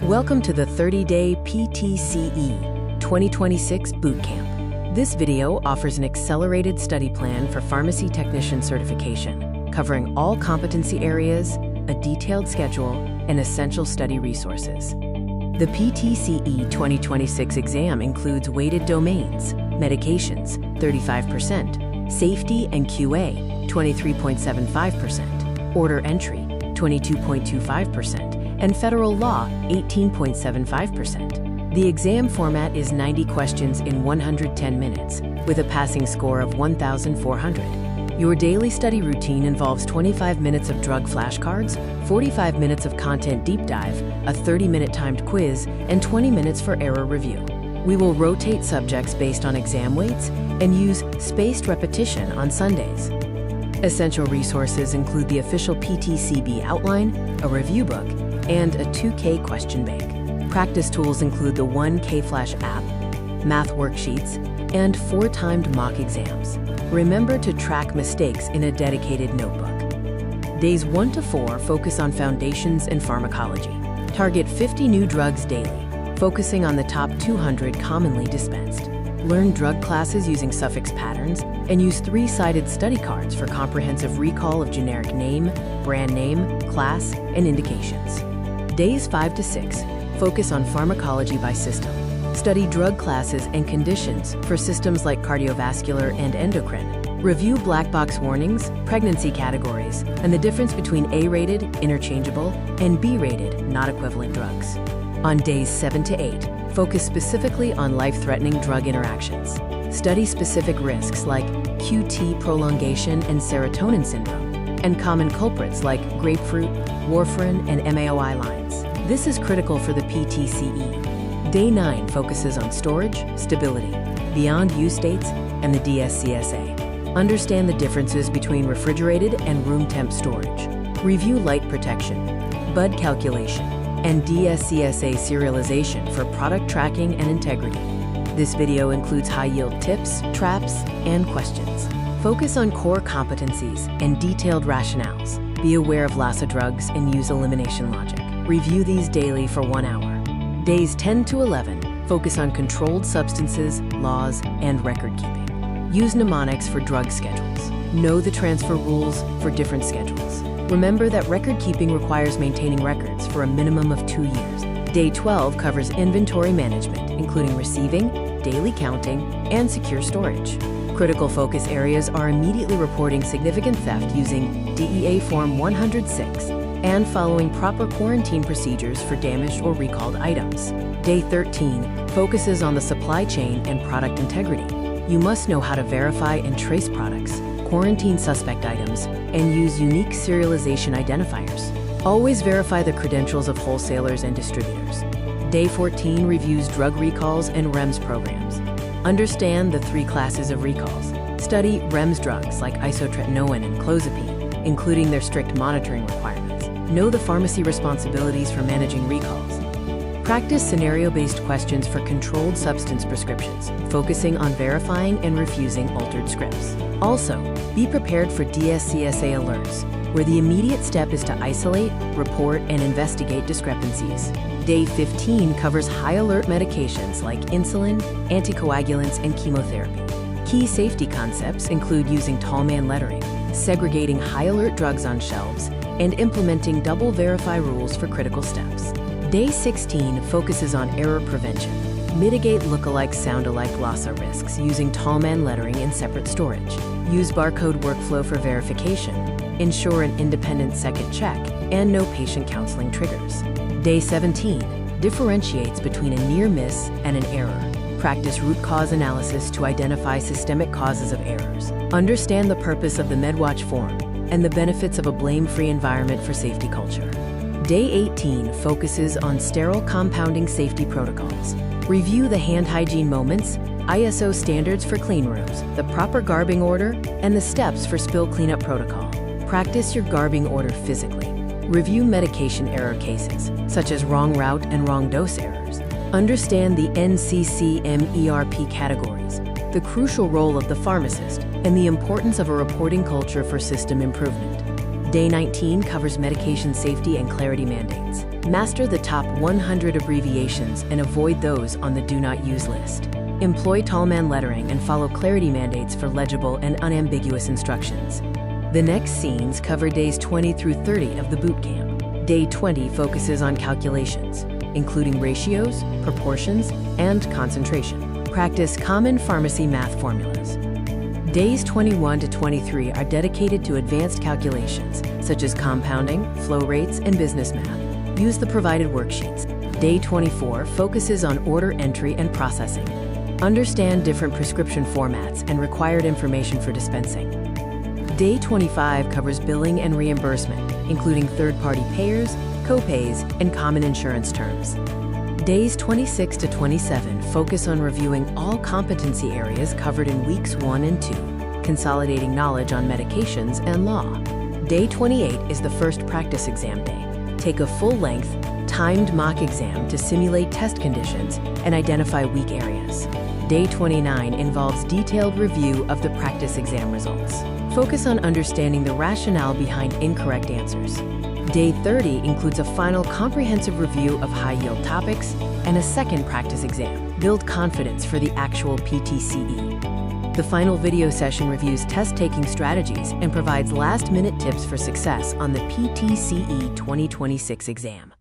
Welcome to the 30-day PTCE 2026 Bootcamp. This video offers an accelerated study plan for pharmacy technician certification, covering all competency areas, a detailed schedule, and essential study resources. The PTCE 2026 exam includes weighted domains, medications, 35%, safety and QA, 23.75%, order entry, 22.25%, and federal law, 18.75%. The exam format is 90 questions in 110 minutes, with a passing score of 1,400. Your daily study routine involves 25 minutes of drug flashcards, 45 minutes of content deep dive, a 30-minute timed quiz, and 20 minutes for error review. We will rotate subjects based on exam weights and use spaced repetition on Sundays. Essential resources include the official PTCB outline, a review book, and a 2K question bank. Practice tools include the 1K Flash app, math worksheets, and 4 timed mock exams. Remember to track mistakes in a dedicated notebook. Days 1 to 4 focus on foundations and pharmacology. Target 50 new drugs daily, focusing on the top 200 commonly dispensed. Learn drug classes using suffix patterns, and use 3-sided study cards for comprehensive recall of generic name, brand name, class, and indications. Days 5 to 6 focus on pharmacology by system. Study drug classes and conditions for systems like cardiovascular and endocrine. Review black box warnings, pregnancy categories, and the difference between A-rated, interchangeable, and B-rated, not equivalent drugs. On days 7 to 8, focus specifically on life-threatening drug interactions. Study specific risks like QT prolongation and serotonin syndrome, and common culprits like grapefruit, warfarin, and MAOI lines. This is critical for the PTCE. Day 9 focuses on storage, stability, beyond use dates, and the DSCSA. Understand the differences between refrigerated and room temp storage. Review light protection, bud calculation, and DSCSA serialization for product tracking and integrity. This video includes high-yield tips, traps, and questions. Focus on core competencies and detailed rationales. Be aware of LASA drugs and use elimination logic. Review these daily for 1 hour. Days 10 to 11 focus on controlled substances, laws, and record keeping. Use mnemonics for drug schedules. Know the transfer rules for different schedules. Remember that record keeping requires maintaining records for a minimum of 2 years. Day 12 covers inventory management, including receiving, daily counting, and secure storage. Critical focus areas are immediately reporting significant theft using DEA Form 106 and following proper quarantine procedures for damaged or recalled items. Day 13 focuses on the supply chain and product integrity. You must know how to verify and trace products, quarantine suspect items, and use unique serialization identifiers. Always verify the credentials of wholesalers and distributors. Day 14 reviews drug recalls and REMS programs. Understand the 3 classes of recalls. Study REMS drugs like isotretinoin and clozapine, including their strict monitoring requirements. Know the pharmacy responsibilities for managing recalls. Practice scenario-based questions for controlled substance prescriptions, focusing on verifying and refusing altered scripts. Also, be prepared for DSCSA alerts, where the immediate step is to isolate, report, and investigate discrepancies. Day 15 covers high-alert medications like insulin, anticoagulants, and chemotherapy. Key safety concepts include using tall-man lettering, segregating high-alert drugs on shelves, and implementing double verify rules for critical steps. Day 16 focuses on error prevention. Mitigate look-alike, sound-alike LASA risks using tall-man lettering in separate storage. Use barcode workflow for verification. Ensure an independent second check, and no patient counseling triggers. Day 17 differentiates between a near miss and an error. Practice root cause analysis to identify systemic causes of errors. Understand the purpose of the MedWatch form and the benefits of a blame-free environment for safety culture. Day 18 focuses on sterile compounding safety protocols. Review the hand hygiene moments, ISO standards for clean rooms, the proper garbing order, and the steps for spill cleanup protocol. Practice your garbing order physically. Review medication error cases, such as wrong route and wrong dose errors. Understand the NCCMERP categories, the crucial role of the pharmacist, and the importance of a reporting culture for system improvement. Day 19 covers medication safety and clarity mandates. Master the top 100 abbreviations and avoid those on the do not use list. Employ tallman lettering and follow clarity mandates for legible and unambiguous instructions. The next scenes cover days 20 through 30 of the bootcamp. Day 20 focuses on calculations, including ratios, proportions, and concentration. Practice common pharmacy math formulas. Days 21 to 23 are dedicated to advanced calculations, such as compounding, flow rates, and business math. Use the provided worksheets. Day 24 focuses on order entry and processing. Understand different prescription formats and required information for dispensing. Day 25 covers billing and reimbursement, including third-party payers, co-pays, and common insurance terms. Days 26 to 27 focus on reviewing all competency areas covered in weeks 1 and 2, consolidating knowledge on medications and law. Day 28 is the first practice exam day. Take a full-length, timed mock exam to simulate test conditions and identify weak areas. Day 29 involves detailed review of the practice exam results. Focus on understanding the rationale behind incorrect answers. Day 30 includes a final comprehensive review of high-yield topics and a second practice exam. Build confidence for the actual PTCE. The final video session reviews test-taking strategies and provides last-minute tips for success on the PTCE 2026 exam.